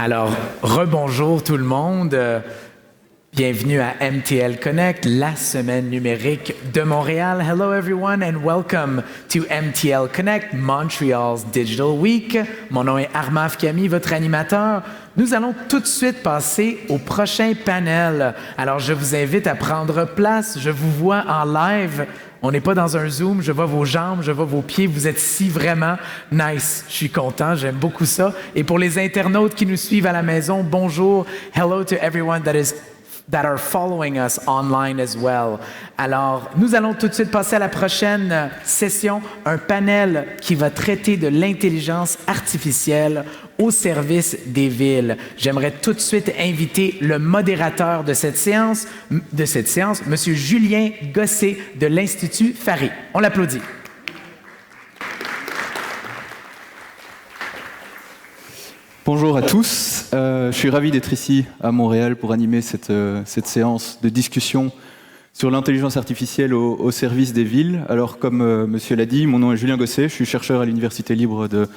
Alors, rebonjour tout le monde. Bienvenue à MTL Connect, la semaine numérique de Montréal. Hello everyone and welcome to MTL Connect, Montreal's Digital Week. Mon nom est Armaf Kami, votre animateur. Nous allons tout de suite passer au prochain panel. Alors, je vous invite à prendre place. Je vous vois en live. On n'est pas dans un Zoom. Je vois vos jambes, je vois vos pieds. Vous êtes ici vraiment nice. Je suis content. J'aime beaucoup ça. Et pour les internautes qui nous suivent à la maison, bonjour. Hello to everyone that are following us online as well. Alors, nous allons tout de suite passer à la prochaine session, un panel qui va traiter de l'intelligence artificielle au service des villes. J'aimerais tout de suite inviter le modérateur de cette séance, M. Julien Gosset de l'Institut Fari. On l'applaudit. Bonjour à tous, je suis ravi d'être ici à Montréal pour animer cette séance de discussion sur l'intelligence artificielle au service des villes. Alors comme monsieur l'a dit, mon nom est Julien Gosset, je suis chercheur à l'Université libre de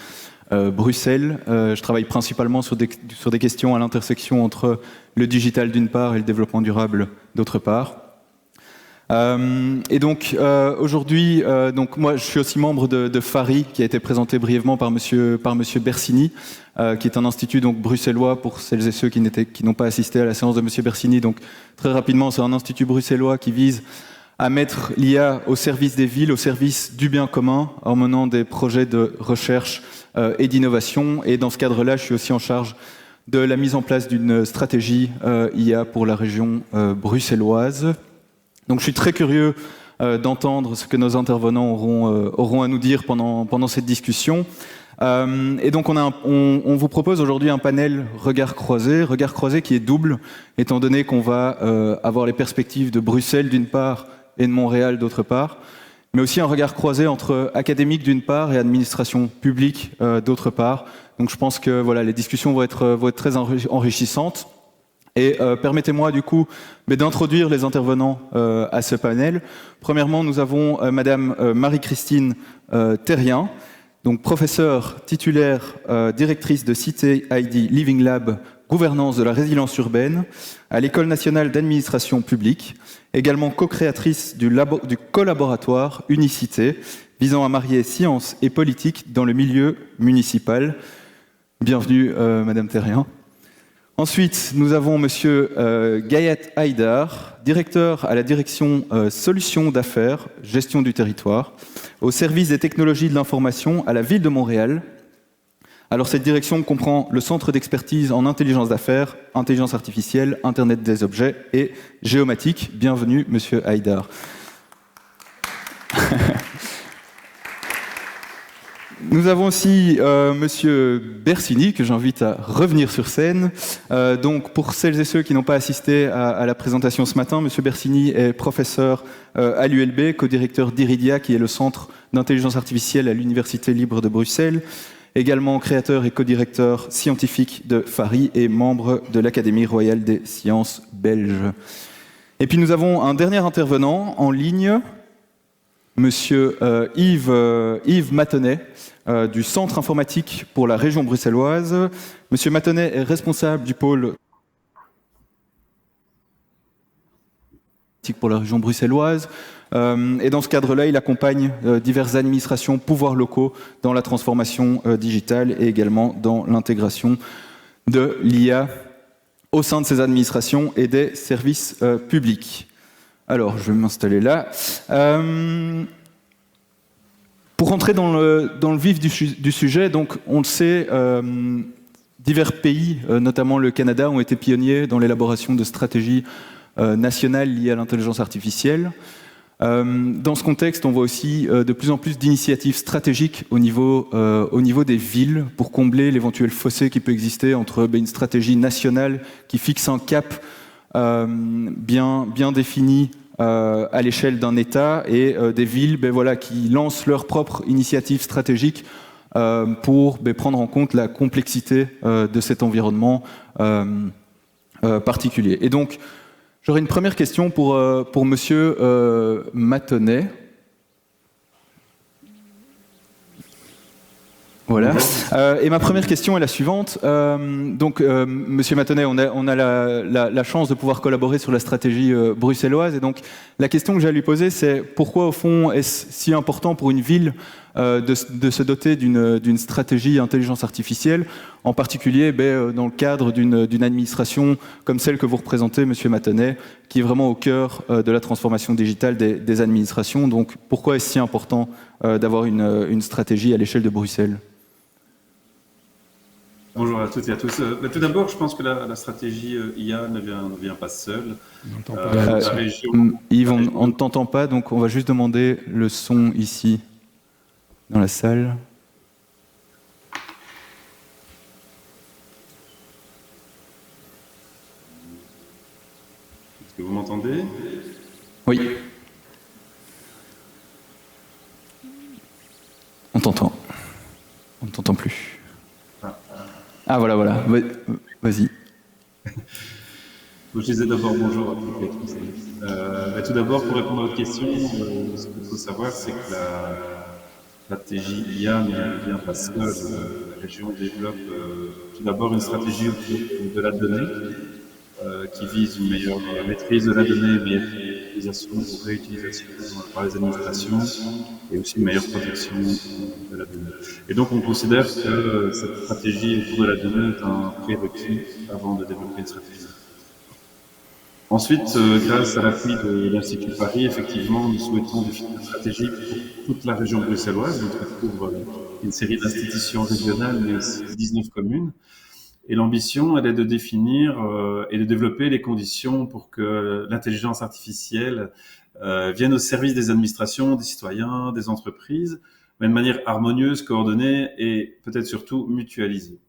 Bruxelles. Je travaille principalement sur des questions à l'intersection entre le digital d'une part et le développement durable d'autre part. Et donc aujourd'hui, moi je suis aussi membre de Fari, qui a été présenté brièvement par monsieur Bersini, qui est un institut donc bruxellois pour celles et ceux qui n'ont pas assisté à la séance de monsieur Bersini. Donc très rapidement, c'est un institut bruxellois qui vise à mettre l'IA au service des villes, au service du bien commun, en menant des projets de recherche et d'innovation. Et dans ce cadre-là, je suis aussi en charge de la mise en place d'une stratégie IA pour la région bruxelloise. Donc je suis très curieux d'entendre ce que nos intervenants auront à nous dire pendant cette discussion. Et donc on vous propose aujourd'hui un panel regard croisé qui est double, étant donné qu'on va avoir les perspectives de Bruxelles d'une part et de Montréal d'autre part, mais aussi un regard croisé entre académiques d'une part et administration publique d'autre part. Donc je pense que voilà, les discussions vont être très enrichissantes. Et permettez-moi du coup d'introduire les intervenants à ce panel. Premièrement, nous avons Madame Marie-Christine Terrien, donc professeure titulaire, directrice de Cité ID Living Lab, gouvernance de la résilience urbaine, à l'École nationale d'administration publique, également co-créatrice du collaboratoire Unicité, visant à marier science et politique dans le milieu municipal. Bienvenue Madame Terrien. Ensuite, nous avons Monsieur Gayet Haïdar, directeur à la direction Solutions d'affaires, gestion du territoire, au service des technologies de l'information à la ville de Montréal. Alors cette direction comprend le centre d'expertise en intelligence d'affaires, intelligence artificielle, Internet des objets et géomatique. Bienvenue Monsieur Haïdar. Nous avons aussi Monsieur Bersini, que j'invite à revenir sur scène. Donc, pour celles et ceux qui n'ont pas assisté à la présentation ce matin, Monsieur Bersini est professeur à l'ULB, co-directeur d'Iridia, qui est le centre d'intelligence artificielle à l'Université libre de Bruxelles, également créateur et co-directeur scientifique de Fari et membre de l'Académie royale des sciences belges. Et puis nous avons un dernier intervenant en ligne, Monsieur Yves Matonnet, du Centre informatique pour la région bruxelloise. Monsieur Matonnet est responsable du pôle pour la région bruxelloise. Et dans ce cadre-là, il accompagne diverses administrations, pouvoirs locaux dans la transformation digitale et également dans l'intégration de l'IA au sein de ces administrations et des services publics. Alors, je vais m'installer là. Pour rentrer dans le vif du sujet, donc on le sait, divers pays, notamment le Canada, ont été pionniers dans l'élaboration de stratégies nationales liées à l'intelligence artificielle. Dans ce contexte, on voit aussi de plus en plus d'initiatives stratégiques au niveau des villes pour combler l'éventuel fossé qui peut exister entre une stratégie nationale qui fixe un cap bien défini à l'échelle d'un État et des villes qui lancent leurs propres initiatives stratégiques pour prendre en compte la complexité de cet environnement particulier. Et donc, j'aurais une première question pour Monsieur Matonnet. Voilà. Et ma première question est la suivante. Monsieur Matonnet, on a la chance de pouvoir collaborer sur la stratégie bruxelloise. Et donc, la question que j'ai à lui poser, c'est pourquoi, au fond, est-ce si important pour une ville de se doter d'une stratégie intelligence artificielle, en particulier dans le cadre d'une administration comme celle que vous représentez, Monsieur Matonnet, qui est vraiment au cœur de la transformation digitale des administrations. Donc, pourquoi est-ce si important d'avoir une stratégie à l'échelle de Bruxelles ? Bonjour à toutes et à tous. Tout d'abord, je pense que la stratégie IA ne vient pas seule. Yves, on ne t'entend pas, donc on va juste demander le son ici, dans la salle. Est-ce que vous m'entendez ? Oui. On t'entend. On ne t'entend plus. Ah voilà. Vas-y. Je disais d'abord bonjour à toutes et à tous. Tout d'abord, pour répondre à votre question, ce qu'il faut savoir, c'est que la stratégie IA ne vient pas seule. La région développe tout d'abord une stratégie autour de la donnée qui vise une meilleure maîtrise de la donnée, meilleure utilisation ou réutilisation par les administrations et aussi une meilleure protection de la donnée. Et donc on considère que cette stratégie autour de la donnée est un prérequis avant de développer une stratégie. Ensuite, grâce à l'appui de l'Institut Paris, effectivement, nous souhaitons définir une stratégie pour toute la région bruxelloise, donc on couvre une série d'institutions régionales, mais aussi 19 communes. Et l'ambition, elle est de définir et de développer les conditions pour que l'intelligence artificielle vienne au service des administrations, des citoyens, des entreprises, mais de manière harmonieuse, coordonnée et peut-être surtout mutualisée.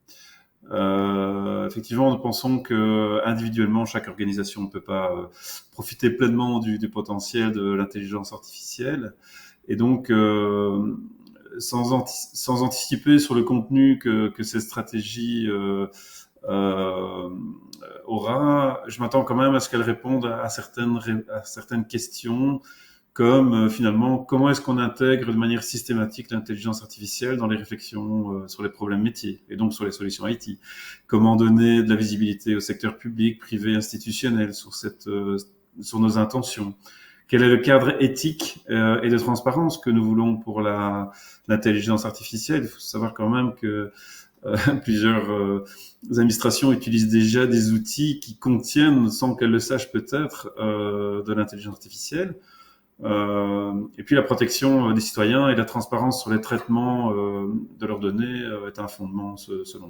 Effectivement, nous pensons que individuellement, chaque organisation ne peut pas profiter pleinement du potentiel de l'intelligence artificielle. Et donc, sans anticiper sur le contenu que cette stratégie aura, je m'attends quand même à ce qu'elle réponde à certaines questions, comme finalement, comment est-ce qu'on intègre de manière systématique l'intelligence artificielle dans les réflexions sur les problèmes métiers et donc sur les solutions IT. Comment donner de la visibilité au secteur public, privé, institutionnel sur nos intentions. Quel est le cadre éthique et de transparence que nous voulons pour l'intelligence artificielle? Il faut savoir quand même que plusieurs administrations utilisent déjà des outils qui contiennent, sans qu'elles le sachent peut-être, de l'intelligence artificielle. Et puis la protection des citoyens et la transparence sur les traitements de leurs données est un fondement selon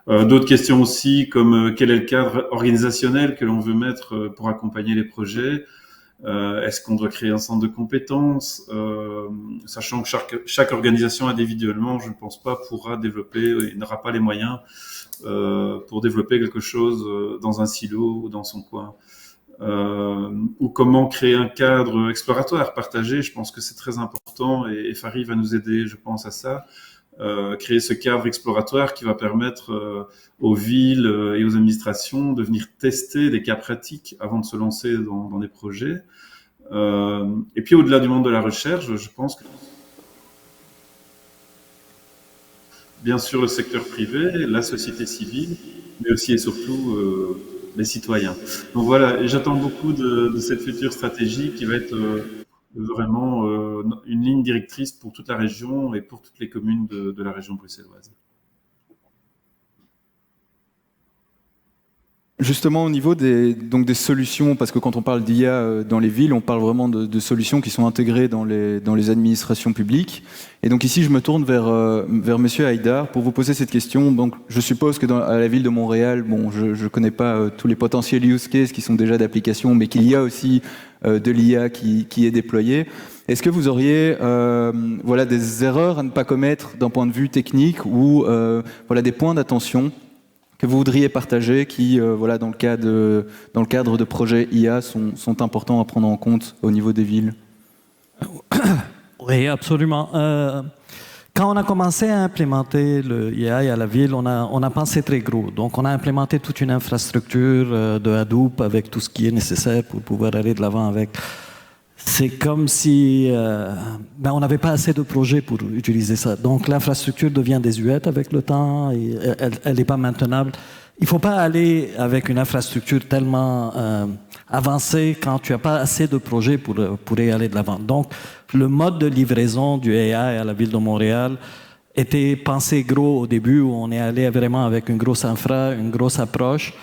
moi. D'autres questions aussi, comme quel est le cadre organisationnel que l'on veut mettre pour accompagner les projets. Est-ce qu'on doit créer un centre de compétences, sachant que chaque organisation individuellement, je ne pense pas, pourra développer et n'aura pas les moyens pour développer quelque chose dans un silo ou dans son coin. Ou comment créer un cadre exploratoire partagé. Je pense que c'est très important et Farid va nous aider, je pense, à ça. Créer ce cadre exploratoire qui va permettre aux villes et aux administrations de venir tester des cas pratiques avant de se lancer dans des projets. Et puis au-delà du monde de la recherche, je pense que bien sûr le secteur privé, la société civile, mais aussi et surtout les citoyens. Donc voilà, et j'attends beaucoup de cette future stratégie qui va être vraiment une ligne directrice pour toute la région et pour toutes les communes de la région bruxelloise. Justement, au niveau des solutions, parce que quand on parle d'IA dans les villes, on parle vraiment de solutions qui sont intégrées dans les administrations publiques. Et donc ici, je me tourne vers Monsieur Haïdar pour vous poser cette question. Donc, je suppose que à la ville de Montréal, bon, je connais pas tous les potentiels use cases qui sont déjà d'application, mais qu'il y a aussi de l'IA qui est déployée. Est-ce que vous auriez des erreurs à ne pas commettre d'un point de vue technique ou des points d'attention que vous voudriez partager qui, dans le cadre de projets IA, sont importants à prendre en compte au niveau des villes? Oui, absolument. Quand on a commencé à implémenter le IA à la ville, on a pensé très gros. Donc, on a implémenté toute une infrastructure de Hadoop avec tout ce qui est nécessaire pour pouvoir aller de l'avant avec. c'est comme si on n'avait pas assez de projets pour utiliser ça. Donc l'infrastructure devient désuète avec le temps, et elle n'est pas maintenable. Il ne faut pas aller avec une infrastructure tellement avancée quand tu n'as pas assez de projets pour y aller de l'avant. Donc le mode de livraison du AI à la ville de Montréal était pensé gros au début, où on est allé vraiment avec une grosse infra, une grosse approche,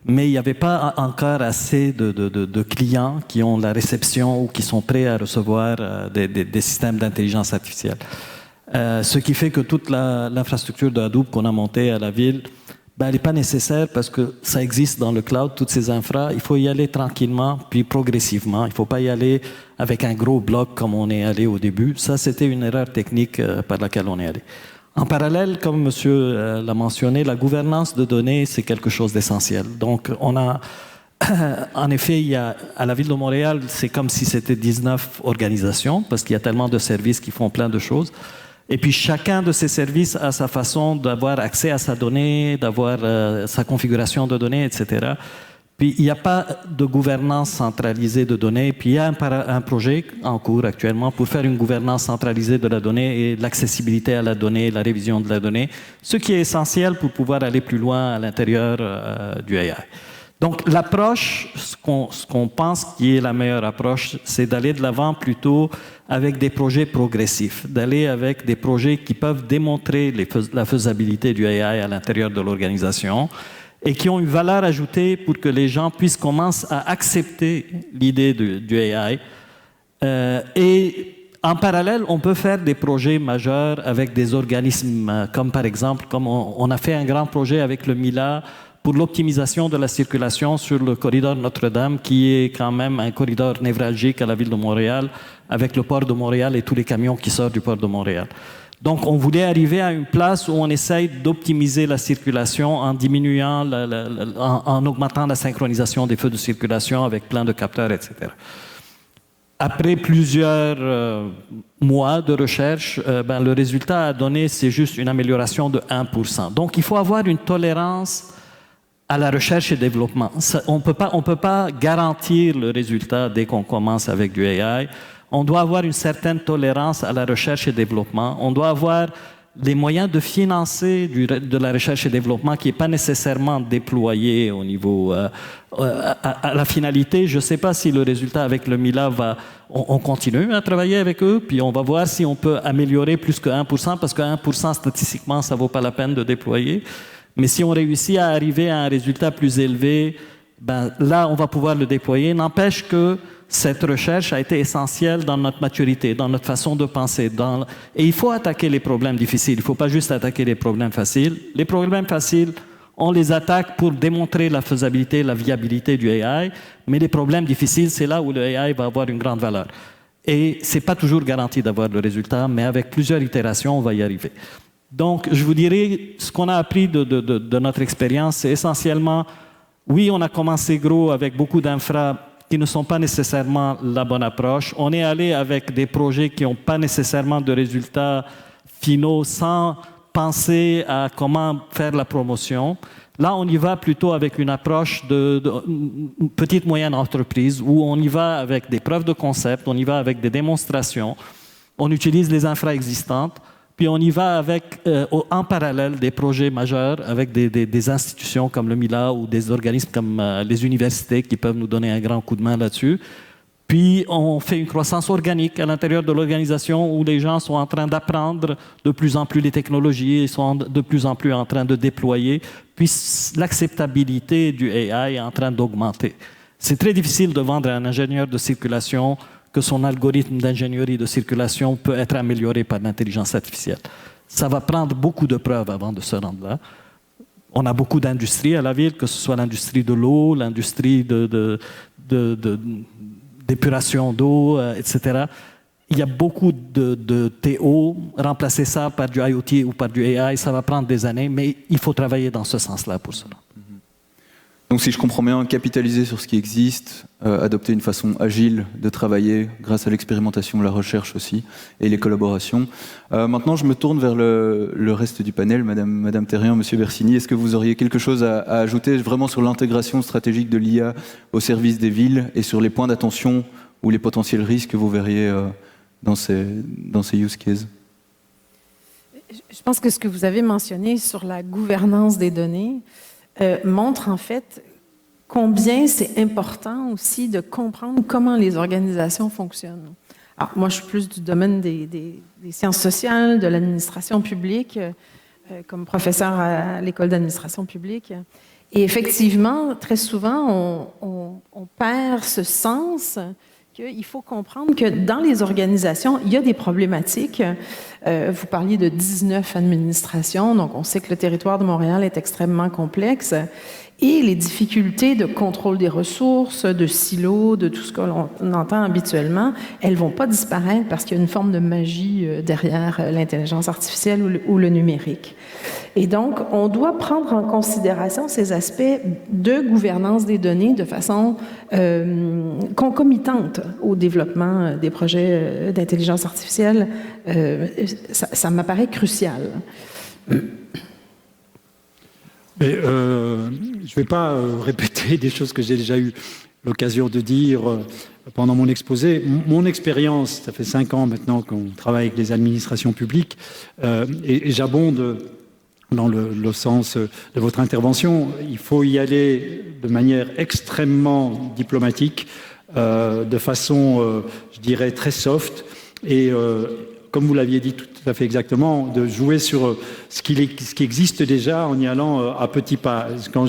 mais il n'y avait pas encore assez de clients qui ont la réception ou qui sont prêts à recevoir des systèmes d'intelligence artificielle. Ce qui fait que toute l'infrastructure de Hadoop qu'on a montée à la ville, elle n'est pas nécessaire parce que ça existe dans le cloud, toutes ces infras. Il faut y aller tranquillement, puis progressivement. Il ne faut pas y aller avec un gros bloc comme on est allé au début. Ça, c'était une erreur technique par laquelle on est allé. En parallèle, comme monsieur l'a mentionné, la gouvernance de données, c'est quelque chose d'essentiel. Donc, on a, en effet, à la ville de Montréal, c'est comme si c'était 19 organisations, parce qu'il y a tellement de services qui font plein de choses. Et puis, chacun de ces services a sa façon d'avoir accès à sa donnée, d'avoir sa configuration de données, etc. Puis, il n'y a pas de gouvernance centralisée de données. Puis, il y a un projet en cours actuellement pour faire une gouvernance centralisée de la donnée et l'accessibilité à la donnée, la révision de la donnée, ce qui est essentiel pour pouvoir aller plus loin à l'intérieur du AI. Donc, l'approche, ce qu'on pense qui est la meilleure approche, c'est d'aller de l'avant plutôt avec des projets progressifs, d'aller avec des projets qui peuvent démontrer la faisabilité du AI à l'intérieur de l'organisation et qui ont une valeur ajoutée pour que les gens puissent commencer à accepter l'idée du AI. Et en parallèle, on peut faire des projets majeurs avec des organismes, comme par exemple, comme on a fait un grand projet avec le MILA pour l'optimisation de la circulation sur le corridor Notre-Dame, qui est quand même un corridor névralgique à la ville de Montréal, avec le port de Montréal et tous les camions qui sortent du port de Montréal. Donc, on voulait arriver à une place où on essaye d'optimiser la circulation en diminuant, en augmentant la synchronisation des feux de circulation avec plein de capteurs, etc. Après plusieurs mois de recherche, le résultat à donner, c'est juste une amélioration de 1%. Donc, il faut avoir une tolérance à la recherche et développement. On ne peut pas garantir le résultat dès qu'on commence avec du AI. On doit avoir une certaine tolérance à la recherche et développement. On doit avoir les moyens de financer de la recherche et développement qui n'est pas nécessairement déployé au niveau... à la finalité, je ne sais pas si le résultat avec le MILA va... On continue à travailler avec eux, puis on va voir si on peut améliorer plus que 1%, parce que 1% statistiquement, ça ne vaut pas la peine de déployer. Mais si on réussit à arriver à un résultat plus élevé, là, on va pouvoir le déployer. N'empêche que cette recherche a été essentielle dans notre maturité, dans notre façon de penser. Et il faut attaquer les problèmes difficiles. Il ne faut pas juste attaquer les problèmes faciles. Les problèmes faciles, on les attaque pour démontrer la faisabilité, la viabilité du AI. Mais les problèmes difficiles, c'est là où le AI va avoir une grande valeur. Et ce n'est pas toujours garanti d'avoir le résultat, mais avec plusieurs itérations, on va y arriver. Donc, je vous dirais, ce qu'on a appris de notre expérience, c'est essentiellement, oui, on a commencé gros avec beaucoup d'infras qui ne sont pas nécessairement la bonne approche. On est allé avec des projets qui n'ont pas nécessairement de résultats finaux sans penser à comment faire la promotion. Là, on y va plutôt avec une approche de petite moyenne entreprise où on y va avec des preuves de concept, on y va avec des démonstrations, on utilise les infra existantes. Puis on y va avec, en parallèle, des projets majeurs avec des institutions comme le MILA ou des organismes comme les universités qui peuvent nous donner un grand coup de main là-dessus. Puis on fait une croissance organique à l'intérieur de l'organisation où les gens sont en train d'apprendre de plus en plus les technologies et sont de plus en plus en train de déployer. Puis l'acceptabilité du AI est en train d'augmenter. C'est très difficile de vendre à un ingénieur de circulation que son algorithme d'ingénierie de circulation peut être amélioré par l'intelligence artificielle. Ça va prendre beaucoup de preuves avant de se rendre là. On a beaucoup d'industries à la ville, que ce soit l'industrie de l'eau, l'industrie d'épuration d'eau, etc. Il y a beaucoup de TO. Remplacer ça par du IoT ou par du AI, ça va prendre des années, mais il faut travailler dans ce sens-là pour cela. Donc si je comprends bien, capitaliser sur ce qui existe, adopter une façon agile de travailler grâce à l'expérimentation, la recherche aussi, et les collaborations. Maintenant, je me tourne vers le reste du panel, Madame Therrien, Monsieur Bersini. Est-ce que vous auriez quelque chose à ajouter vraiment sur l'intégration stratégique de l'IA au service des villes et sur les points d'attention ou les potentiels risques que vous verriez dans ces use cases? Je pense que ce que vous avez mentionné sur la gouvernance des données montre en fait combien c'est important aussi de comprendre comment les organisations fonctionnent. Alors, moi, je suis plus du domaine des sciences sociales, de l'administration publique, comme professeur à l'école d'administration publique. Et effectivement, très souvent, on perd ce sens qu'il faut comprendre que dans les organisations, il y a des problématiques. Vous parliez de 19 administrations, donc on sait que le territoire de Montréal est extrêmement complexe. Et les difficultés de contrôle des ressources, de silos, de tout ce que l'on entend habituellement, elles ne vont pas disparaître parce qu'il y a une forme de magie derrière l'intelligence artificielle ou le numérique. Et donc, on doit prendre en considération ces aspects de gouvernance des données de façon concomitante au développement des projets d'intelligence artificielle. Ça m'apparaît crucial. Mais, je ne vais pas répéter des choses que j'ai déjà eu l'occasion de dire pendant mon exposé. Mon expérience, ça fait 5 ans maintenant qu'on travaille avec les administrations publiques, et j'abonde dans le sens de votre intervention. Il faut y aller de manière extrêmement diplomatique, de façon, je dirais, très soft, et comme vous l'aviez dit tout à fait exactement, de jouer sur ce qui existe déjà en y allant à petits pas. Quand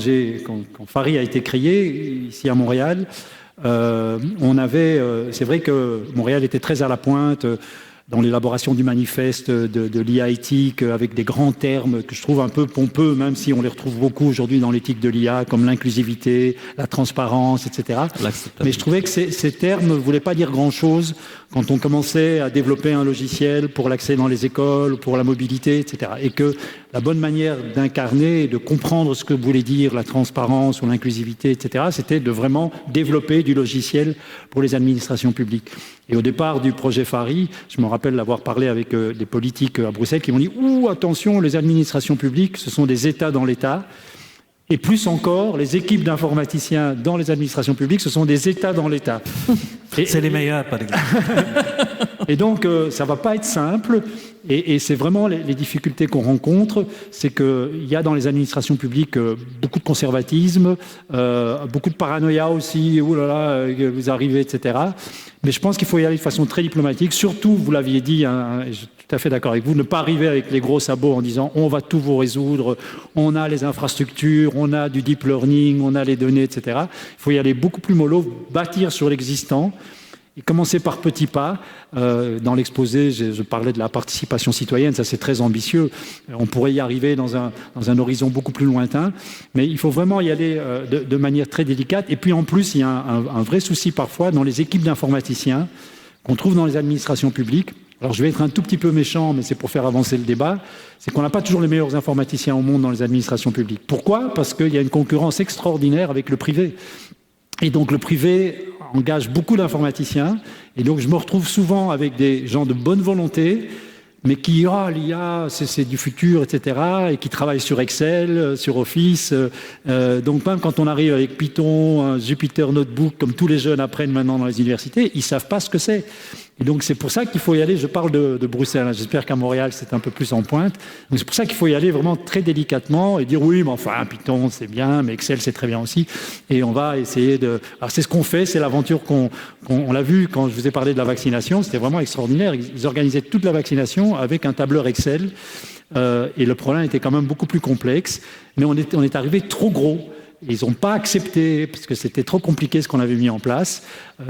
Fari a été créé, ici à Montréal, c'est vrai que Montréal était très à la pointe dans l'élaboration du manifeste de l'IA éthique, avec des grands termes que je trouve un peu pompeux, même si on les retrouve beaucoup aujourd'hui dans l'éthique de l'IA, comme l'inclusivité, la transparence, etc. Mais je trouvais que ces termes ne voulaient pas dire grand-chose quand on commençait à développer un logiciel pour l'accès dans les écoles, pour la mobilité, etc. Et que la bonne manière d'incarner et de comprendre ce que voulait dire la transparence ou l'inclusivité, etc., c'était de vraiment développer du logiciel pour les administrations publiques. Et au départ du projet Fari, je me rappelle l'avoir parlé avec des politiques à Bruxelles qui m'ont dit « Ouh, attention, les administrations publiques, ce sont des États dans l'État ». Et plus encore, les équipes d'informaticiens dans les administrations publiques, ce sont des États dans l'État. C'est les meilleurs, par exemple. Et donc, ça ne va pas être simple. Et c'est vraiment les difficultés qu'on rencontre, c'est qu'il y a dans les administrations publiques beaucoup de conservatisme, beaucoup de paranoïa aussi, « Ouh là là, vous arrivez », etc. Mais je pense qu'il faut y aller de façon très diplomatique. Surtout, vous l'aviez dit, hein, et je suis tout à fait d'accord avec vous, ne pas arriver avec les gros sabots en disant « on va tout vous résoudre, on a les infrastructures, on a du deep learning, on a les données, etc. » Il faut y aller beaucoup plus mollo, bâtir sur l'existant. Et commencer par petits pas. Dans l'exposé, je parlais de la participation citoyenne, ça c'est très ambitieux. On pourrait y arriver dans un horizon beaucoup plus lointain, mais il faut vraiment y aller de manière très délicate. Et puis en plus, il y a un vrai souci parfois dans les équipes d'informaticiens qu'on trouve dans les administrations publiques. Alors je vais être un tout petit peu méchant, mais c'est pour faire avancer le débat, c'est qu'on n'a pas toujours les meilleurs informaticiens au monde dans les administrations publiques. Pourquoi ? Parce qu'il y a une concurrence extraordinaire avec le privé. Et donc le privé engage beaucoup d'informaticiens, et donc je me retrouve souvent avec des gens de bonne volonté, mais qui, l'IA, c'est du futur, etc., et qui travaillent sur Excel, sur Office. Donc même quand on arrive avec Python, un Jupyter Notebook, comme tous les jeunes apprennent maintenant dans les universités, ils ne savent pas ce que c'est. Et donc c'est pour ça qu'il faut y aller, je parle de Bruxelles, hein, j'espère qu'à Montréal c'est un peu plus en pointe, donc c'est pour ça qu'il faut y aller vraiment très délicatement et dire oui, mais enfin Python c'est bien, mais Excel c'est très bien aussi, et on va essayer de... Alors c'est ce qu'on fait, c'est l'aventure on l'a vu quand je vous ai parlé de la vaccination, c'était vraiment extraordinaire, ils organisaient toute la vaccination avec un tableur Excel, et le problème était quand même beaucoup plus complexe, mais on est arrivé trop gros. Ils n'ont pas accepté, parce que c'était trop compliqué ce qu'on avait mis en place.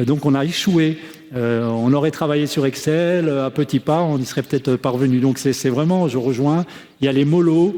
Donc on a échoué. On aurait travaillé sur Excel, à petits pas, on y serait peut-être parvenu. Donc c'est vraiment, je rejoins, il y a les mollos,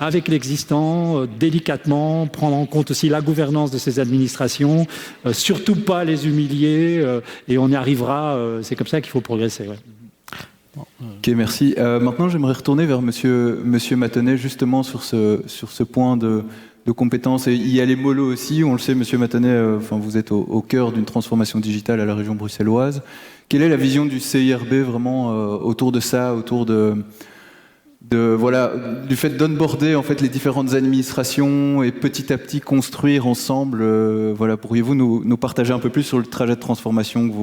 avec l'existant, délicatement, prendre en compte aussi la gouvernance de ces administrations, surtout pas les humilier, et on y arrivera. C'est comme ça qu'il faut progresser. Ouais. Ok, merci. Maintenant, j'aimerais retourner vers Monsieur Matonnet, justement sur ce point de compétences. Et il y a les mollos aussi, on le sait, Monsieur Matonnet, vous êtes au cœur d'une transformation digitale à la région bruxelloise. Quelle est la vision du CIRB vraiment autour de ça, autour de du fait d'onboarder en fait les différentes administrations et petit à petit construire ensemble. Pourriez-vous nous partager un peu plus sur le trajet de transformation que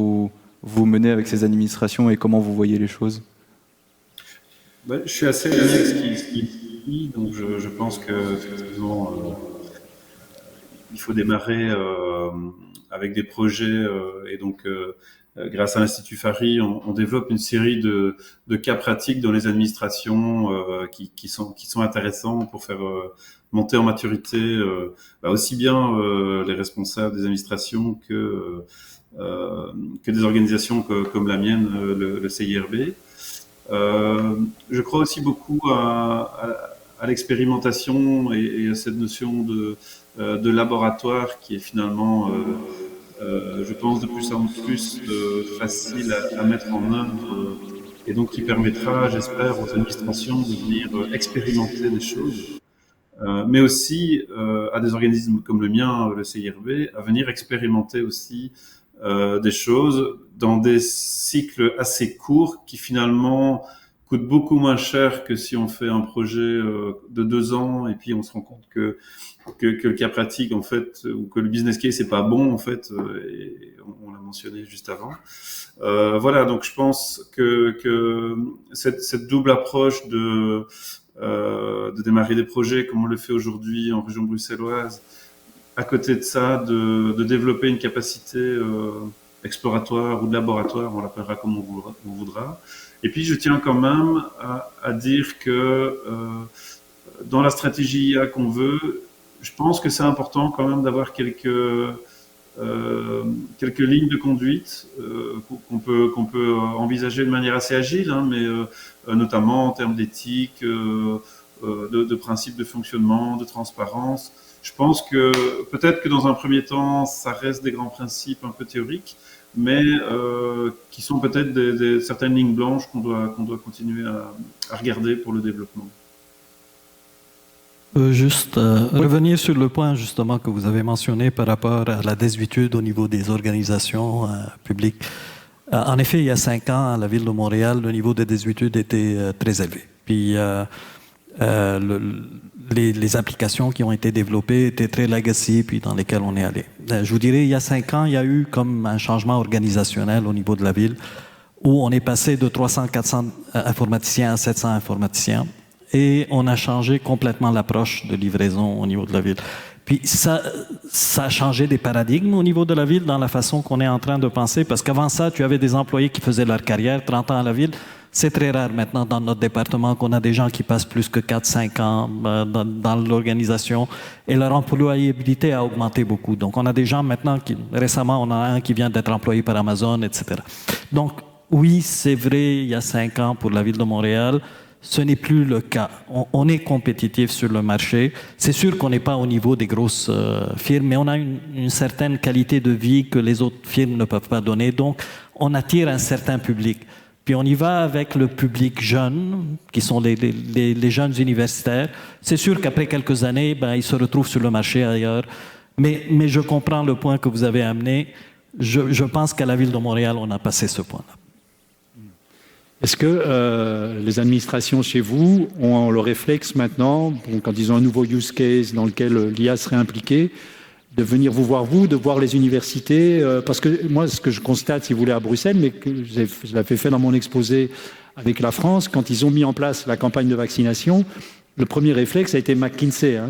vous menez avec ces administrations et comment vous voyez les choses? Je suis assez aligné avec ce qui dit, donc je pense que effectivement, il faut démarrer avec des projets et donc grâce à l'Institut Fari, on développe une série de cas pratiques dans les administrations qui sont intéressants pour faire monter en maturité aussi bien les responsables des administrations que des organisations comme la mienne, le CIRB. Je crois aussi beaucoup à l'expérimentation et à cette notion de laboratoire qui est finalement je pense de plus en plus facile à mettre en œuvre et donc qui permettra, j'espère, aux administrations de venir expérimenter des choses, mais aussi à des organismes comme le mien, le CIRB, à venir expérimenter aussi des choses dans des cycles assez courts qui finalement coûtent beaucoup moins cher que si on fait un projet de 2 ans et puis on se rend compte que le cas pratique en fait ou que le business case c'est pas bon en fait et on l'a mentionné juste avant. Donc je pense que cette double approche de démarrer des projets comme on le fait aujourd'hui en région bruxelloise, à côté de ça de développer une capacité exploratoire ou de laboratoire, on l'appellera comme on voudra. Et puis je tiens quand même à dire que dans la stratégie IA qu'on veut, je pense que c'est important quand même d'avoir quelques lignes de conduite qu'on peut envisager de manière assez agile, mais notamment en termes d'éthique, de principes de fonctionnement, de transparence. Je pense que peut-être que dans un premier temps, ça reste des grands principes un peu théoriques, mais qui sont peut-être certaines lignes blanches qu'on doit continuer à regarder pour le développement. Revenir sur le point justement que vous avez mentionné par rapport à la désuétude au niveau des organisations publiques. En effet, il y a 5 ans, à la ville de Montréal, le niveau de désuétude était très élevé. Puis les applications qui ont été développées étaient très legacy, puis dans lesquelles on est allé. Je vous dirais, il y a 5 ans, il y a eu comme un changement organisationnel au niveau de la ville, où on est passé de 300-400 informaticiens à 700 informaticiens. Et on a changé complètement l'approche de livraison au niveau de la ville. Puis ça a changé des paradigmes au niveau de la ville dans la façon qu'on est en train de penser, parce qu'avant ça, tu avais des employés qui faisaient leur carrière, 30 ans à la ville. C'est très rare maintenant dans notre département qu'on a des gens qui passent plus que 4-5 ans dans l'organisation et leur employabilité a augmenté beaucoup. Donc on a des gens maintenant récemment on a un qui vient d'être employé par Amazon, etc. Donc oui, c'est vrai, il y a 5 ans pour la ville de Montréal, ce n'est plus le cas. On est compétitif sur le marché. C'est sûr qu'on n'est pas au niveau des grosses firmes, mais on a une certaine qualité de vie que les autres firmes ne peuvent pas donner. Donc, on attire un certain public. Puis on y va avec le public jeune, qui sont les jeunes universitaires. C'est sûr qu'après quelques années, ils se retrouvent sur le marché ailleurs. Mais je comprends le point que vous avez amené. Je pense qu'à la ville de Montréal, on a passé ce point-là. Est-ce que les administrations chez vous ont le réflexe maintenant, quand ils ont un nouveau use case dans lequel l'IA serait impliquée, de venir vous voir, de voir les universités, parce que moi, ce que je constate, si vous voulez, à Bruxelles, mais que je l'avais fait dans mon exposé avec la France, quand ils ont mis en place la campagne de vaccination, le premier réflexe a été McKinsey,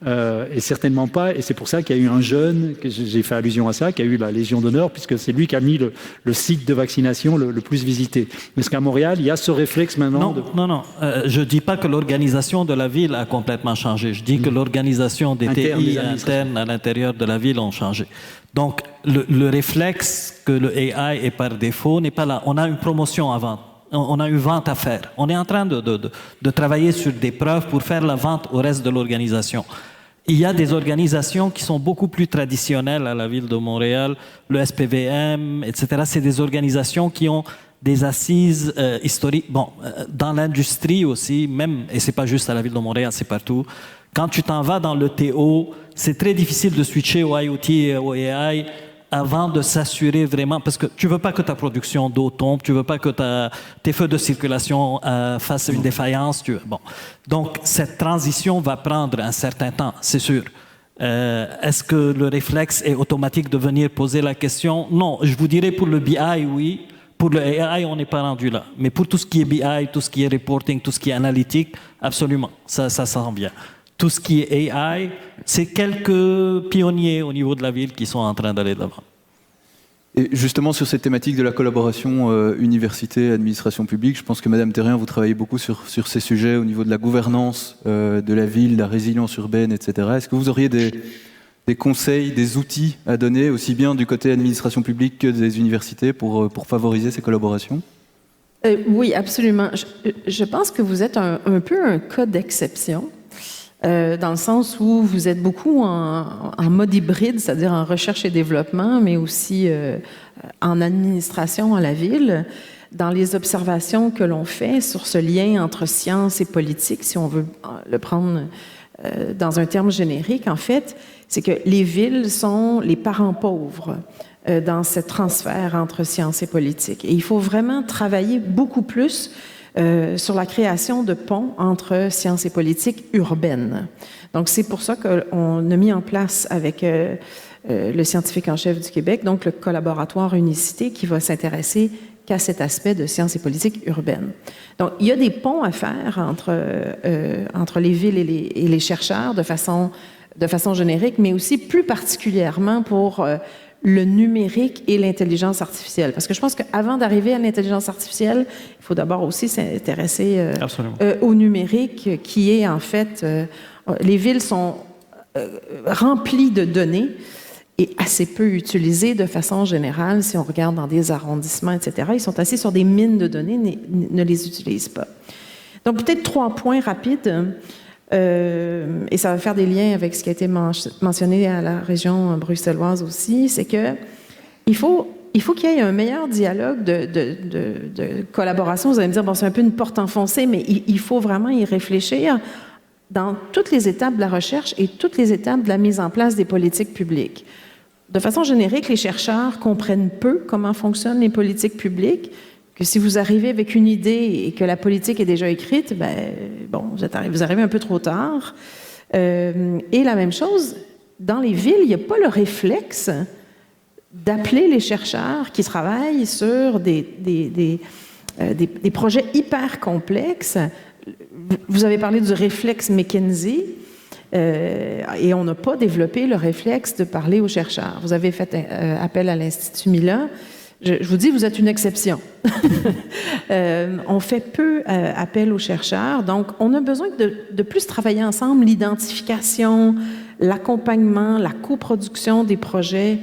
et certainement pas, et c'est pour ça qu'il y a eu un jeune, que j'ai fait allusion à ça, qui a eu la Légion d'honneur, puisque c'est lui qui a mis le site de vaccination le plus visité. Mais est-ce qu'à Montréal, il y a ce réflexe maintenant? Non. Je ne dis pas que l'organisation de la ville a complètement changé. Je dis que l'organisation des TI internes à l'intérieur de la ville ont changé. Donc, le réflexe que le AI est par défaut n'est pas là. On a une promotion avant. On a une vente à faire. On est en train de travailler sur des preuves pour faire la vente au reste de l'organisation. Il y a des organisations qui sont beaucoup plus traditionnelles à la ville de Montréal, le SPVM, etc. C'est des organisations qui ont des assises historiques. Bon, dans l'industrie aussi, même, et c'est pas juste à la ville de Montréal, c'est partout. Quand tu t'en vas dans le TO, c'est très difficile de switcher au IoT et au AI avant de s'assurer vraiment, parce que tu veux pas que ta production d'eau tombe, tu veux pas que tes feux de circulation fassent une défaillance. Bon. Donc, cette transition va prendre un certain temps, c'est sûr. Est-ce que le réflexe est automatique de venir poser la question? Non, je vous dirais pour le BI, oui. Pour le AI, on n'est pas rendu là. Mais pour tout ce qui est BI, tout ce qui est reporting, tout ce qui est analytique, absolument, ça s'en vient. Tout ce qui est AI, c'est quelques pionniers au niveau de la ville qui sont en train d'aller de l'avant. Et justement, sur cette thématique de la collaboration université-administration publique, je pense que Madame Therrien, vous travaillez beaucoup sur ces sujets au niveau de la gouvernance de la ville, la résilience urbaine, etc. Est-ce que vous auriez des conseils, des outils à donner, aussi bien du côté administration publique que des universités, pour favoriser ces collaborations? Oui, absolument. Je pense que vous êtes un peu un cas d'exception. Dans le sens où vous êtes beaucoup en mode hybride, c'est-à-dire en recherche et développement, mais aussi en administration à la ville. Dans les observations que l'on fait sur ce lien entre science et politique, si on veut le prendre dans un terme générique, en fait, c'est que les villes sont les parents pauvres dans ce transfert entre science et politique. Et il faut vraiment travailler beaucoup plus sur la création de ponts entre sciences et politique urbaines. Donc, c'est pour ça qu'on a mis en place avec le scientifique en chef du Québec, donc le collaboratoire Unicité, qui va s'intéresser qu'à cet aspect de sciences et politiques urbaines. Donc, il y a des ponts à faire entre les villes et les chercheurs de façon générique, mais aussi plus particulièrement pour le numérique et l'intelligence artificielle. Parce que je pense qu'avant d'arriver à l'intelligence artificielle, il faut d'abord aussi s'intéresser au numérique, qui est en fait... les villes sont remplies de données et assez peu utilisées de façon générale. Si on regarde dans des arrondissements, etc., ils sont assis sur des mines de données, ne les utilisent pas. Donc, peut-être 3 points rapides. Et ça va faire des liens avec ce qui a été mentionné à la région bruxelloise aussi, c'est que il faut qu'il y ait un meilleur dialogue de collaboration. Vous allez me dire, bon, c'est un peu une porte enfoncée, mais il faut vraiment y réfléchir dans toutes les étapes de la recherche et toutes les étapes de la mise en place des politiques publiques. De façon générique, les chercheurs comprennent peu comment fonctionnent les politiques publiques, que si vous arrivez avec une idée et que la politique est déjà écrite, vous arrivez un peu trop tard. Et la même chose, dans les villes, il n'y a pas le réflexe d'appeler les chercheurs qui travaillent sur des projets hyper complexes. Vous avez parlé du réflexe McKinsey, et on n'a pas développé le réflexe de parler aux chercheurs. Vous avez fait appel à l'Institut Mila. Je vous dis, vous êtes une exception. On fait peu appel aux chercheurs, donc on a besoin de plus travailler ensemble l'identification, l'accompagnement, la coproduction des projets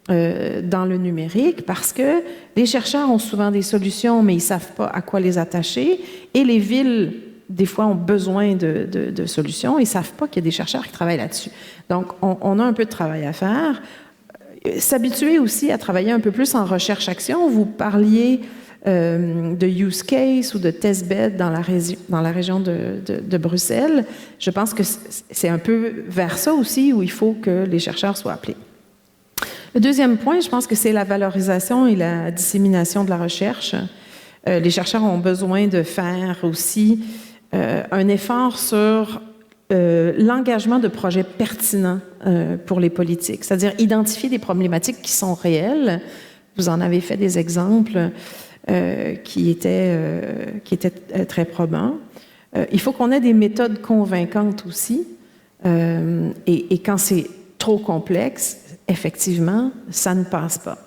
dans le numérique, parce que les chercheurs ont souvent des solutions, mais ils ne savent pas à quoi les attacher, et les villes, des fois, ont besoin de solutions, et ne savent pas qu'il y a des chercheurs qui travaillent là-dessus. Donc, on a un peu de travail à faire. S'habituer aussi à travailler un peu plus en recherche-action. Vous parliez de use case ou de test bed dans la région de Bruxelles. Je pense que c'est un peu vers ça aussi où il faut que les chercheurs soient appelés. Le deuxième point, je pense que c'est la valorisation et la dissémination de la recherche. Les chercheurs ont besoin de faire aussi un effort sur l'engagement de projets pertinents pour les politiques, c'est-à-dire identifier des problématiques qui sont réelles. Vous en avez fait des exemples qui étaient très probants. Il faut qu'on ait des méthodes convaincantes aussi, et quand c'est trop complexe, effectivement, ça ne passe pas.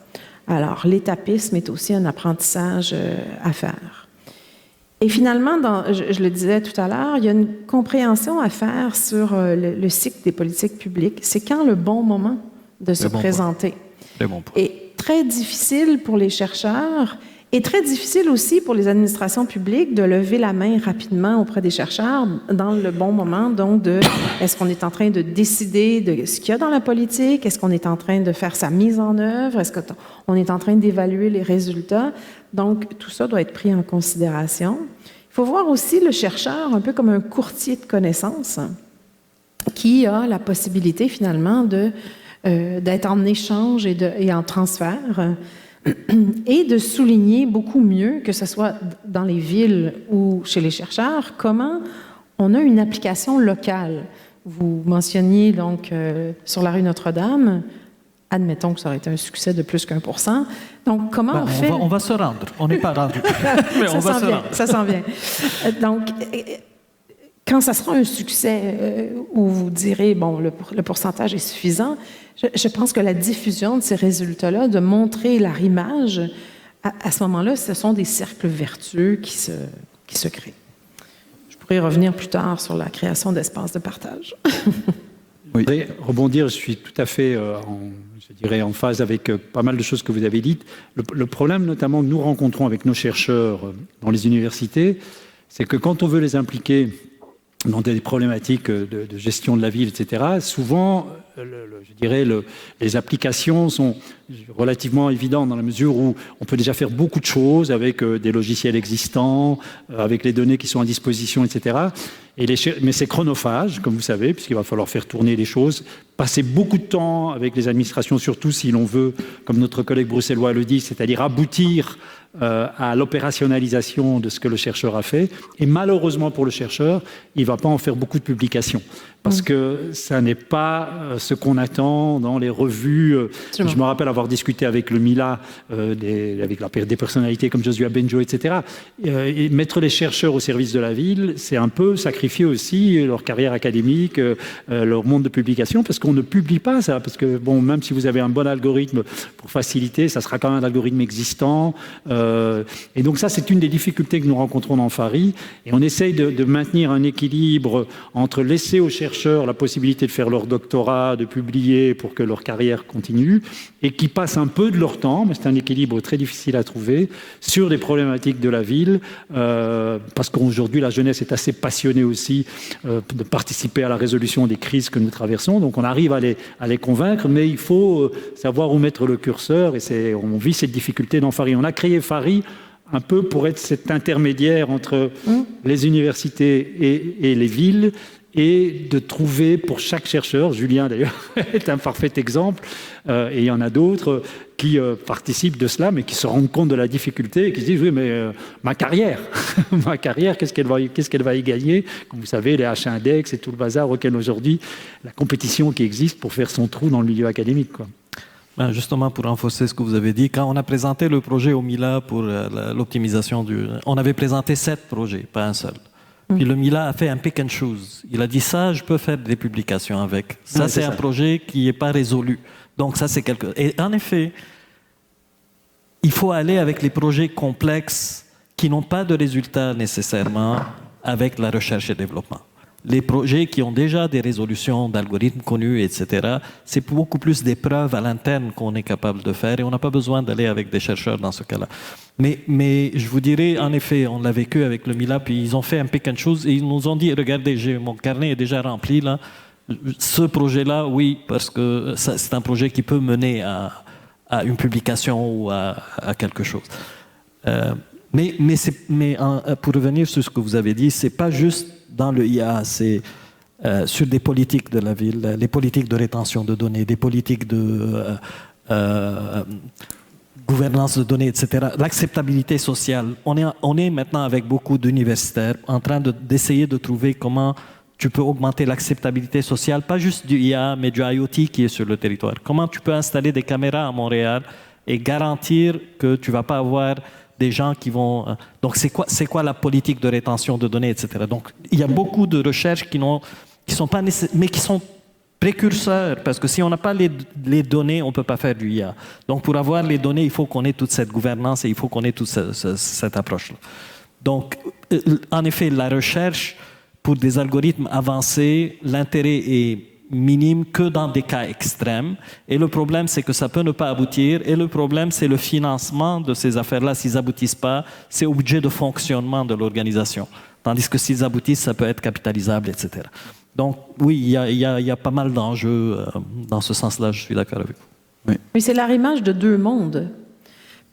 Alors, l'étapisme est aussi un apprentissage à faire. Et finalement, je le disais tout à l'heure, il y a une compréhension à faire sur le cycle des politiques publiques. C'est quand le bon moment de se présenter. Le bon point. Et très difficile pour les chercheurs et très difficile aussi pour les administrations publiques de lever la main rapidement auprès des chercheurs dans le bon moment. Donc, est-ce qu'on est en train de décider de ce qu'il y a dans la politique? Est-ce qu'on est en train de faire sa mise en œuvre? Est-ce qu'on est en train d'évaluer les résultats? Donc, tout ça doit être pris en considération. Il faut voir aussi le chercheur un peu comme un courtier de connaissances qui a la possibilité finalement de d'être en échange et en transfert, et de souligner beaucoup mieux, que ce soit dans les villes ou chez les chercheurs, comment on a une application locale. Vous mentionniez donc sur la rue Notre-Dame, admettons que ça aurait été un succès de plus qu'1%. Donc, comment on fait... On va se rendre. On n'est pas rendu. Mais on va se rendre. Ça s'en vient. Donc, quand ça sera un succès où vous direz, bon, le pourcentage est suffisant, je pense que la diffusion de ces résultats-là, de montrer leur image, à ce moment-là, ce sont des cercles vertueux qui se créent. Je pourrais revenir plus tard sur la création d'espaces de partage. Oui. Je voudrais rebondir, je suis tout à fait en phase avec pas mal de choses que vous avez dites. Le problème notamment que nous rencontrons avec nos chercheurs dans les universités, c'est que quand on veut les impliquer dans des problématiques de gestion de la ville, etc., souvent, les applications sont relativement évidentes dans la mesure où on peut déjà faire beaucoup de choses avec des logiciels existants, avec les données qui sont à disposition, etc. Mais c'est chronophage, comme vous savez, puisqu'il va falloir faire tourner les choses, passer beaucoup de temps avec les administrations, surtout si l'on veut, comme notre collègue bruxellois le dit, c'est-à-dire aboutir à l'opérationnalisation de ce que le chercheur a fait. Et malheureusement pour le chercheur, il ne va pas en faire beaucoup de publications. Parce que ça n'est pas ce qu'on attend dans les revues. Je me rappelle avoir discuté avec le MILA, avec des personnalités comme Joshua Benjo, etc. Et mettre les chercheurs au service de la ville, c'est un peu sacrifier aussi leur carrière académique, leur monde de publication, parce qu'on ne publie pas ça. Parce que, bon, même si vous avez un bon algorithme pour faciliter, ça sera quand même un algorithme existant. Et donc ça, c'est une des difficultés que nous rencontrons dans FARI. Et on essaye de maintenir un équilibre entre laisser aux chercheurs la possibilité de faire leur doctorat, de publier pour que leur carrière continue, et qui passent un peu de leur temps, mais c'est un équilibre très difficile à trouver, sur des problématiques de la ville, parce qu'aujourd'hui la jeunesse est assez passionnée aussi de participer à la résolution des crises que nous traversons, donc on arrive à les convaincre, mais il faut savoir où mettre le curseur, et on vit cette difficulté dans FARI. On a créé FARI un peu pour être cet intermédiaire entre les universités et les villes, et de trouver pour chaque chercheur, Julien d'ailleurs est un parfait exemple, et il y en a d'autres qui participent de cela, mais qui se rendent compte de la difficulté et qui se disent, oui, mais ma carrière, qu'est-ce qu'elle va y gagner? Comme vous savez, les H-index et tout le bazar auquel aujourd'hui, la compétition qui existe pour faire son trou dans le milieu académique, quoi. Justement, pour renforcer ce que vous avez dit, quand on a présenté le projet au MILA pour l'optimisation on avait présenté 7 projets, pas un seul. Puis le MILA a fait un pick and choose. Il a dit ça, je peux faire des publications avec. Ça, c'est un projet qui n'est pas résolu. Donc ça, c'est quelque... Et en effet, il faut aller avec les projets complexes qui n'ont pas de résultats nécessairement avec la recherche et développement. Les projets qui ont déjà des résolutions d'algorithmes connus, etc., c'est beaucoup plus des preuves à l'interne qu'on est capable de faire et on n'a pas besoin d'aller avec des chercheurs dans ce cas-là. Mais je vous dirais, en effet, on l'a vécu avec le MILA, puis ils ont fait un pick and choose et ils nous ont dit, regardez, mon carnet est déjà rempli, là. Ce projet-là, oui, parce que c'est un projet qui peut mener à une publication ou à quelque chose. Mais pour revenir sur ce que vous avez dit, c'est pas juste dans le IA, c'est sur des politiques de la ville, les politiques de rétention de données, des politiques de gouvernance de données, etc. L'acceptabilité sociale. On est maintenant avec beaucoup d'universitaires en train d'essayer de trouver comment tu peux augmenter l'acceptabilité sociale, pas juste du IA, mais du IoT qui est sur le territoire. Comment tu peux installer des caméras à Montréal et garantir que tu ne vas pas avoir des gens qui vont... Donc, c'est quoi la politique de rétention de données, etc. Donc, il y a beaucoup de recherches qui sont pas nécessaires, mais qui sont précurseurs, parce que si on n'a pas les données, on ne peut pas faire du IA. Donc, pour avoir les données, il faut qu'on ait toute cette gouvernance et il faut qu'on ait toute cette approche-là. Donc, en effet, la recherche pour des algorithmes avancés, l'intérêt est minime que dans des cas extrêmes. Et le problème, c'est que ça peut ne pas aboutir. Et le problème, c'est le financement de ces affaires-là. S'ils n'aboutissent pas, c'est au budget de fonctionnement de l'organisation. Tandis que s'ils aboutissent, ça peut être capitalisable, etc. Donc, oui, il y a pas mal d'enjeux dans ce sens-là. Je suis d'accord avec vous. Oui, c'est l'arrimage de deux mondes.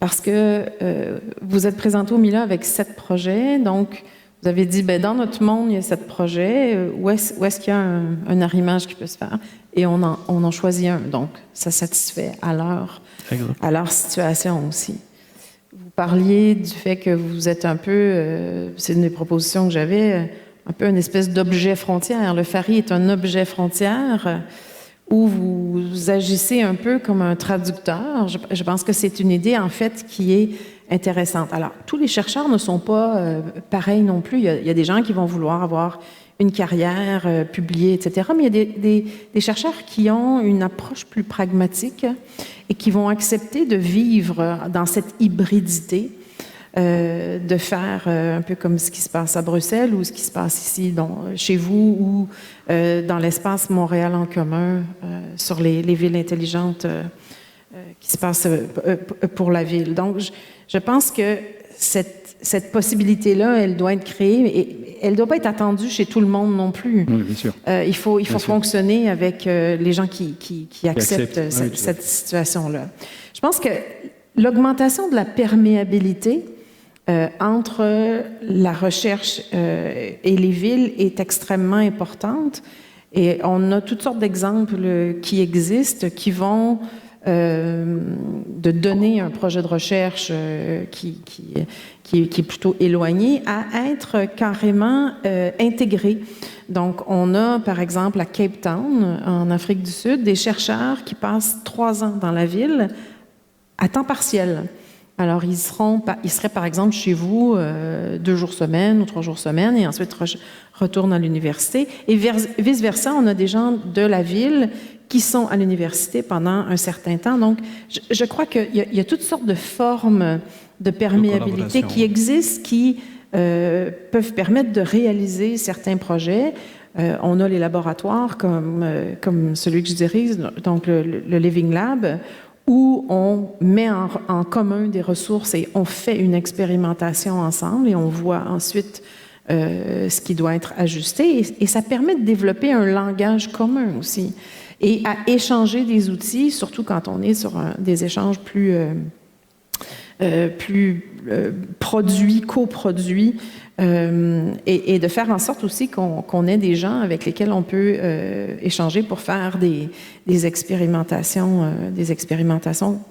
Parce que vous êtes présenté au MILA avec 7 projets, donc Vous avez dit, ben, dans notre monde, il y a 7 projets. Où est-ce qu'il y a un arrimage qui peut se faire? Et on en choisit un. Donc, ça satisfait à leur situation aussi. Vous parliez du fait que vous êtes un peu, c'est une des propositions que j'avais, un peu une espèce d'objet frontière. Le Fari est un objet frontière où vous agissez un peu comme un traducteur. Je pense que c'est une idée, en fait, qui est intéressante. Alors, tous les chercheurs ne sont pas pareils non plus. Il y a des gens qui vont vouloir avoir une carrière, publiée, etc. Mais il y a des chercheurs qui ont une approche plus pragmatique et qui vont accepter de vivre dans cette hybridité, de faire un peu comme ce qui se passe à Bruxelles ou ce qui se passe ici chez vous ou dans l'espace Montréal en commun sur les villes intelligentes qui se passent pour la ville. Donc, je pense que cette possibilité-là, elle doit être créée et elle ne doit pas être attendue chez tout le monde non plus. Oui, bien sûr. Il faut Bien sûr. fonctionner avec les gens qui acceptent cette situation-là. Je pense que l'augmentation de la perméabilité entre la recherche et les villes est extrêmement importante. Et on a toutes sortes d'exemples qui existent, qui vont de donner un projet de recherche qui est plutôt éloigné à être carrément intégré. Donc, on a, par exemple, à Cape Town, en Afrique du Sud, des chercheurs qui passent 3 ans dans la ville à temps partiel. Alors, ils seraient, par exemple, chez vous 2 jours semaine ou 3 jours semaine et ensuite retournent à l'université. Et vice-versa, on a des gens de la ville qui sont à l'université pendant un certain temps. Donc, je crois qu'il y a toutes sortes de formes de perméabilité qui existent, qui peuvent permettre de réaliser certains projets. On a les laboratoires comme celui que je dirige, donc le Living Lab, où on met en commun des ressources et on fait une expérimentation ensemble et on voit ensuite ce qui doit être ajusté. Et ça permet de développer un langage commun aussi et à échanger des outils, surtout quand on est sur des échanges plus produits, coproduits, et de faire en sorte aussi qu'on ait des gens avec lesquels on peut échanger pour faire des expérimentations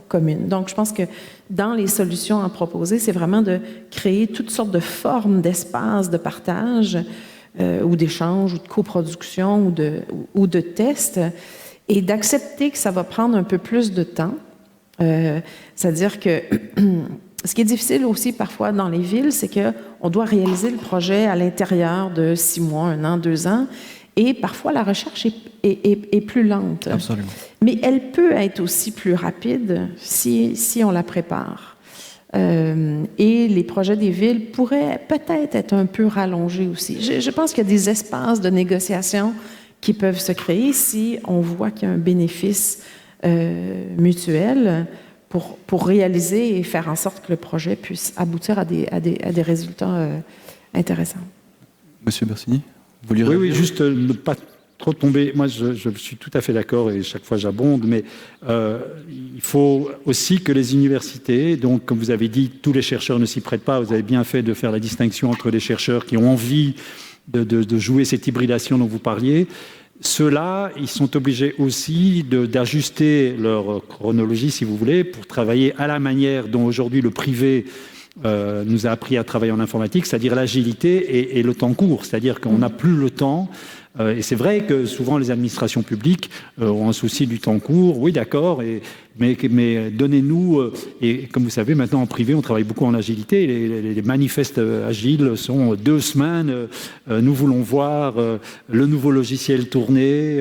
communes. Donc, je pense que dans les solutions à proposer, c'est vraiment de créer toutes sortes de formes d'espace de partage ou d'échange ou de coproduction ou de tests et d'accepter que ça va prendre un peu plus de temps. C'est-à-dire que ce qui est difficile aussi parfois dans les villes, c'est qu'on doit réaliser le projet à l'intérieur de 6 mois, 1 an, 2 ans, et parfois la recherche est plus lente. Absolument. Mais elle peut être aussi plus rapide si on la prépare. Et les projets des villes pourraient peut-être être un peu rallongés aussi. Je pense qu'il y a des espaces de négociation qui peuvent se créer si on voit qu'il y a un bénéfice mutuel pour réaliser et faire en sorte que le projet puisse aboutir à des résultats intéressants. Monsieur Bersini, vous vouliez Oui, réagir ? juste ne pas trop tomber. Moi, je suis tout à fait d'accord et chaque fois j'abonde, mais il faut aussi que les universités, donc comme vous avez dit, tous les chercheurs ne s'y prêtent pas. Vous avez bien fait de faire la distinction entre les chercheurs qui ont envie de jouer cette hybridation dont vous parliez. Ceux-là, ils sont obligés aussi d'ajuster leur chronologie, si vous voulez, pour travailler à la manière dont aujourd'hui le privé nous a appris à travailler en informatique, c'est-à-dire l'agilité et le temps court, c'est-à-dire qu'on n'a plus le temps. Et c'est vrai que souvent les administrations publiques ont un souci du temps court, oui d'accord, mais donnez-nous, et comme vous savez maintenant en privé on travaille beaucoup en agilité, les manifestes agiles sont 2 semaines, nous voulons voir le nouveau logiciel tourner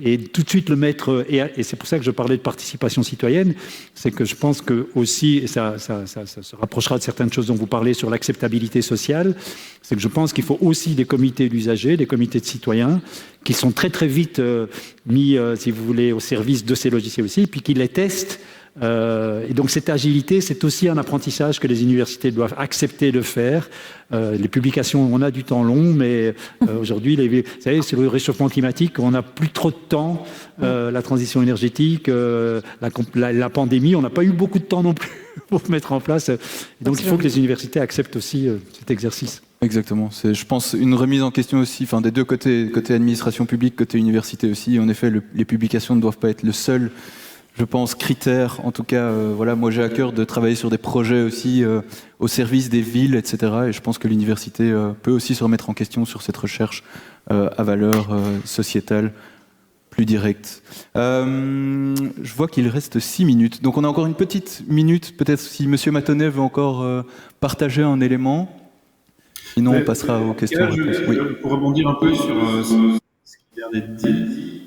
et tout de suite le mettre, et c'est pour ça que je parlais de participation citoyenne, c'est que je pense que aussi, et ça se rapprochera de certaines choses dont vous parlez sur l'acceptabilité sociale, c'est que je pense qu'il faut aussi des comités d'usagers, des comités de citoyens, qui sont très très vite mis, si vous voulez, au service de ces logiciels aussi, puis qui les testent. Et donc cette agilité, c'est aussi un apprentissage que les universités doivent accepter de faire. Les publications, on a du temps long, mais aujourd'hui, vous savez, c'est le réchauffement climatique, on n'a plus trop de temps. La transition énergétique, la pandémie, on n'a pas eu beaucoup de temps non plus pour mettre en place. Et donc il faut que les universités acceptent aussi cet exercice. Exactement. C'est, je pense, une remise en question aussi, enfin, des deux côtés, côté administration publique, côté université aussi. En effet, les publications ne doivent pas être le seul, je pense, critère. En tout cas, voilà, moi j'ai à cœur de travailler sur des projets aussi au service des villes, etc. Et je pense que l'université peut aussi se remettre en question sur cette recherche à valeur sociétale plus directe. Je vois qu'il reste 6 minutes. Donc on a encore une petite minute, peut-être si Monsieur Matonnet veut encore partager un élément. Sinon, on passera aux questions. Pour rebondir un peu sur ce qui vient d'être dit,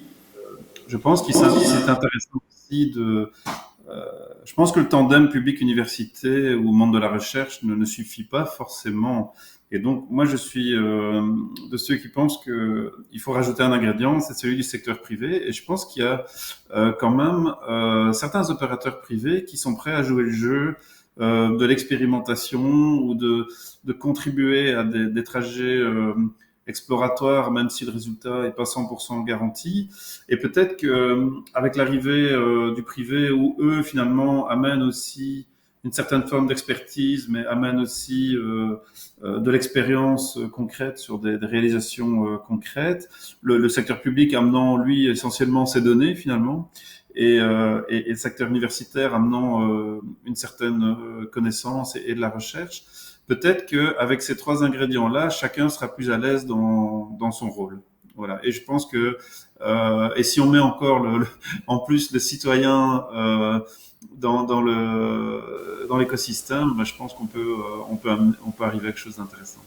je pense qu'il c'est intéressant aussi de... je pense que le tandem public-université ou monde de la recherche ne suffit pas forcément. Et donc, moi, je suis de ceux qui pensent qu'il faut rajouter un ingrédient, c'est celui du secteur privé. Et je pense qu'il y a quand même certains opérateurs privés qui sont prêts à jouer le jeu de l'expérimentation ou de contribuer à des trajets exploratoires, même si le résultat n'est pas 100% garanti. Et peut-être que avec l'arrivée du privé, où eux finalement amènent aussi une certaine forme d'expertise, mais amènent aussi de l'expérience concrète sur des réalisations concrètes. Le secteur public amenant, lui, essentiellement ses données, finalement, et le secteur universitaire amenant une certaine connaissance et de la recherche. Peut-être qu'avec ces trois ingrédients-là, chacun sera plus à l'aise dans son rôle. Voilà. Et je pense que et si on met encore en plus le citoyen dans l'écosystème, je pense qu'on peut arriver à quelque chose d'intéressant.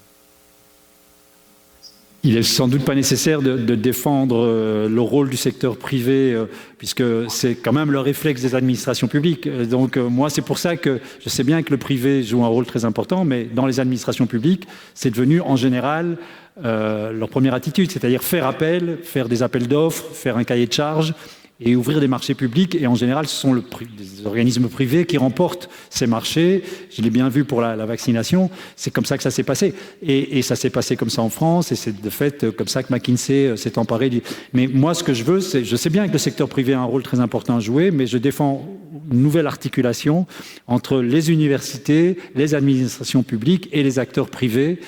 Il est sans doute pas nécessaire de défendre le rôle du secteur privé, puisque c'est quand même le réflexe des administrations publiques. Donc moi, c'est pour ça que je sais bien que le privé joue un rôle très important, mais dans les administrations publiques, c'est devenu en général leur première attitude, c'est-à-dire faire appel, faire des appels d'offres, faire un cahier de charges, et ouvrir des marchés publics. Et en général, ce sont des organismes privés qui remportent ces marchés. Je l'ai bien vu pour la vaccination. C'est comme ça que ça s'est passé. Et ça s'est passé comme ça en France. Et c'est de fait comme ça que McKinsey s'est emparé du... Mais moi, ce que je veux, c'est... Je sais bien que le secteur privé a un rôle très important à jouer, mais je défends une nouvelle articulation entre les universités, les administrations publiques et les acteurs privés.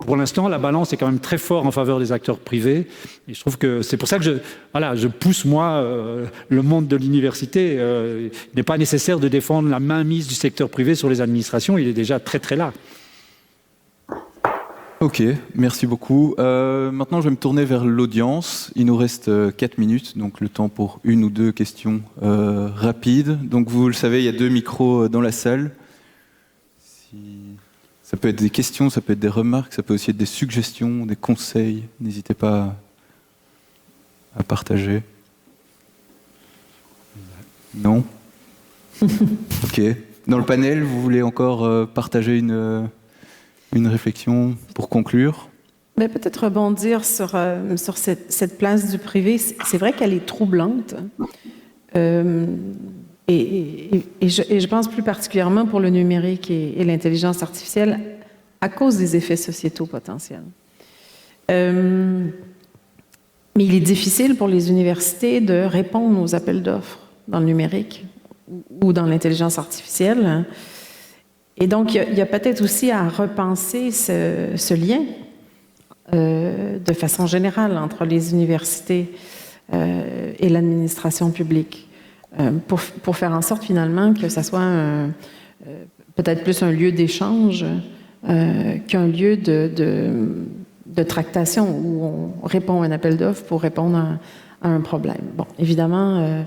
Pour l'instant, la balance est quand même très forte en faveur des acteurs privés. Et je trouve que c'est pour ça que je pousse, moi, le monde de l'université. Il n'est pas nécessaire de défendre la mainmise du secteur privé sur les administrations. Il est déjà très, très là. Ok, merci beaucoup. Maintenant, je vais me tourner vers l'audience. Il nous reste 4 minutes, donc le temps pour une ou deux questions rapides. Donc, vous le savez, il y a 2 micros dans la salle. Ça peut être des questions, ça peut être des remarques, ça peut aussi être des suggestions, des conseils. N'hésitez pas à partager. Non? Ok. Dans le panel, vous voulez encore partager une réflexion pour conclure? Mais peut-être rebondir sur cette place du privé. C'est vrai qu'elle est troublante. Et je pense plus particulièrement pour le numérique et l'intelligence artificielle à cause des effets sociétaux potentiels. Mais il est difficile pour les universités de répondre aux appels d'offres dans le numérique ou dans l'intelligence artificielle. Et donc, il y a peut-être aussi à repenser ce lien de façon générale entre les universités et l'administration publique pour faire en sorte finalement que ça soit peut-être plus un lieu d'échange qu'un lieu de tractation où on répond à un appel d'offres pour répondre à un problème. Bon, évidemment,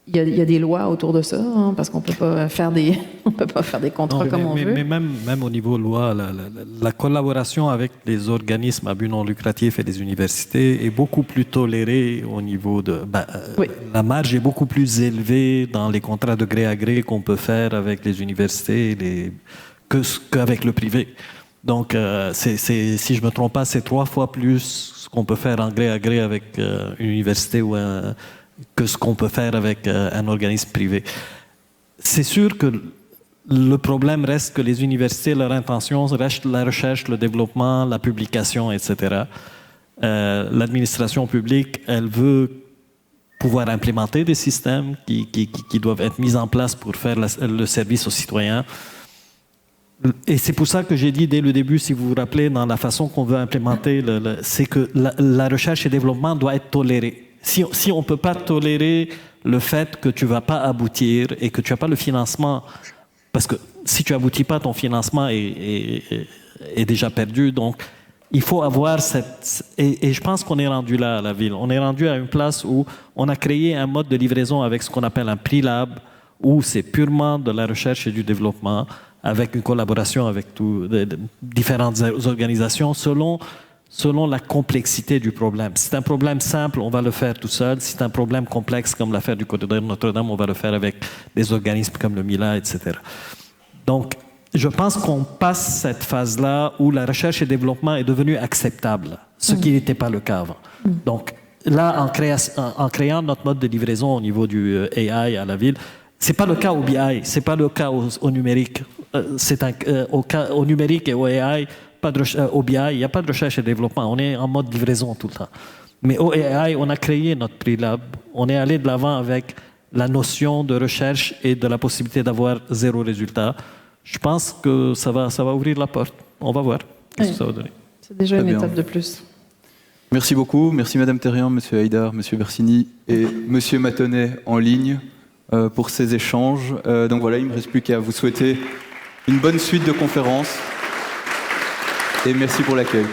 il y a des lois autour de ça, hein, parce qu'on peut pas faire des contrats comme on veut. Mais même au niveau loi, la collaboration avec les organismes à but non lucratif et les universités est beaucoup plus tolérée au niveau de... oui. La marge est beaucoup plus élevée dans les contrats de gré à gré qu'on peut faire avec les universités qu'avec le privé. Donc, si je ne me trompe pas, c'est 3 fois plus ce qu'on peut faire en gré à gré avec une université ou que ce qu'on peut faire avec un organisme privé. C'est sûr que le problème reste que les universités, leur intention reste la recherche, le développement, la publication, etc. L'administration publique, elle veut pouvoir implémenter des systèmes qui doivent être mis en place pour faire le service aux citoyens. Et c'est pour ça que j'ai dit dès le début, si vous vous rappelez, dans la façon qu'on veut implémenter, c'est que la recherche et développement doit être tolérée. Si on ne peut pas tolérer le fait que tu ne vas pas aboutir et que tu n'as pas le financement, parce que si tu n'aboutis pas, ton financement est déjà perdu. Donc, il faut avoir cette... Et je pense qu'on est rendu là à la ville. On est rendu à une place où on a créé un mode de livraison avec ce qu'on appelle un pre-lab, où c'est purement de la recherche et du développement, avec une collaboration avec différentes organisations, selon la complexité du problème. Si c'est un problème simple, on va le faire tout seul. Si c'est un problème complexe, comme l'affaire du corridor Notre-Dame, on va le faire avec des organismes comme le MILA, etc. Donc, je pense qu'on passe cette phase-là où la recherche et développement est devenu acceptable, ce qui n'était pas le cas avant. Donc, là, en créant notre mode de livraison au niveau du AI à la ville, c'est pas le cas au BI, c'est pas le cas au numérique. Au numérique et au AI, au BI, il n'y a pas de recherche et développement. On est en mode livraison tout le temps. Mais au AI, on a créé notre pre-lab. On est allé de l'avant avec la notion de recherche et de la possibilité d'avoir 0 résultat. Je pense que ça va ouvrir la porte. On va voir ce que ça va donner. C'est déjà Très une bien. étape de plus. Merci beaucoup. Merci Madame Thérian, Monsieur Haïdar, Monsieur Bersini et Monsieur Matonnet en ligne pour ces échanges. Donc voilà, il ne me reste plus qu'à vous souhaiter une bonne suite de conférences et merci pour l'accueil.